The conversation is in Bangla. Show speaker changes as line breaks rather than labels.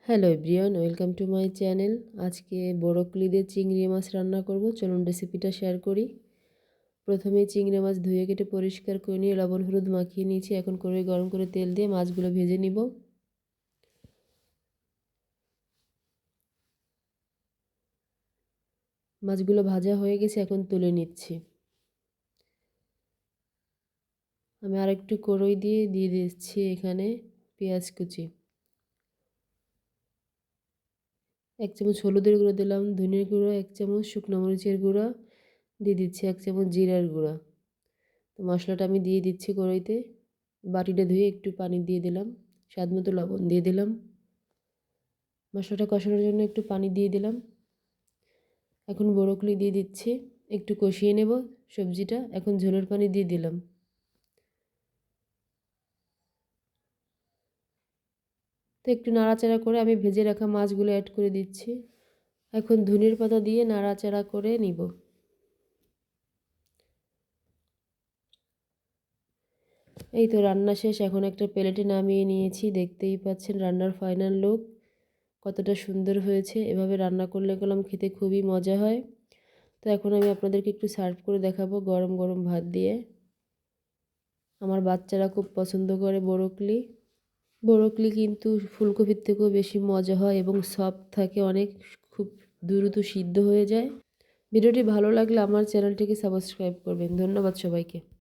Hello everyone, welcome to my channel. আজকে ব্রোকলি দিয়ে চিংড়ি মাছ রান্না করব। চলুন রেসিপিটা শেয়ার করি। প্রথমে চিংড়ি মাছ ধুয়ে কেটে পরিষ্কার করে নিয়ে লবণ হলুদ মাখিয়ে নিয়েছি। এখন কড়াই গরম করে তেল দিয়ে মাছগুলো ভেজে নিব। মাছগুলো ভাজা হয়ে গেছে, এখন তুলে নিচ্ছি। আমি আরেকটু কড়াই দিয়ে দিচ্ছি এখানে পেঁয়াজ কুচি, 1 চামচ হলুদের গুঁড়ো দিলাম, ধনিয়ার গুঁড়ো 1 চামচ, শুকনো মরিচের গুঁড়ো দিয়ে দিচ্ছি 1 চামচ, জিরার গুঁড়া। তো মশলাটা আমি দিয়ে দিচ্ছি কড়াইতে। বাটিটা ধুয়ে একটু পানি দিয়ে দিলাম, স্বাদ মতো লবণ দিয়ে দিলাম। মশলাটা কষানোর জন্য একটু পানি দিয়ে দিলাম। এখন ব্রোকলি দিয়ে দিচ্ছি, একটু কষিয়ে নেব সবজিটা। এখন ঝোলের পানি দিয়ে দিলাম। তো একটু নাড়াচাড়া করে আমি ভেজে রাখা মাছগুলো অ্যাড করে দিচ্ছি। এখন ধনিয়ার পাতা দিয়ে নাড়াচাড়া করে নিব। এই তো রান্না শেষ। এখন একটা প্লেটে নামিয়ে নিয়েছি। দেখতেই পাচ্ছেন রান্নার ফাইনাল লুক কতটা সুন্দর হয়েছে। এভাবে রান্না করলে গেলাম খেতে খুবই মজা হয়। তো এখন আমি আপনাদেরকে একটু সার্ভ করে দেখাবো গরম গরম ভাত দিয়ে। আমার বাচ্চারা খুব পছন্দ করে ব্রোকলি। ব্রোকলি কিন্তু ফুলকপির থেকেও বেশি মজা হয় এবং সফট থাকে অনেক, খুব দ্রুত সিদ্ধ হয়ে যায়। ভিডিওটি ভালো লাগলে আমার চ্যানেলটিকে সাবস্ক্রাইব করবেন। ধন্যবাদ সবাইকে।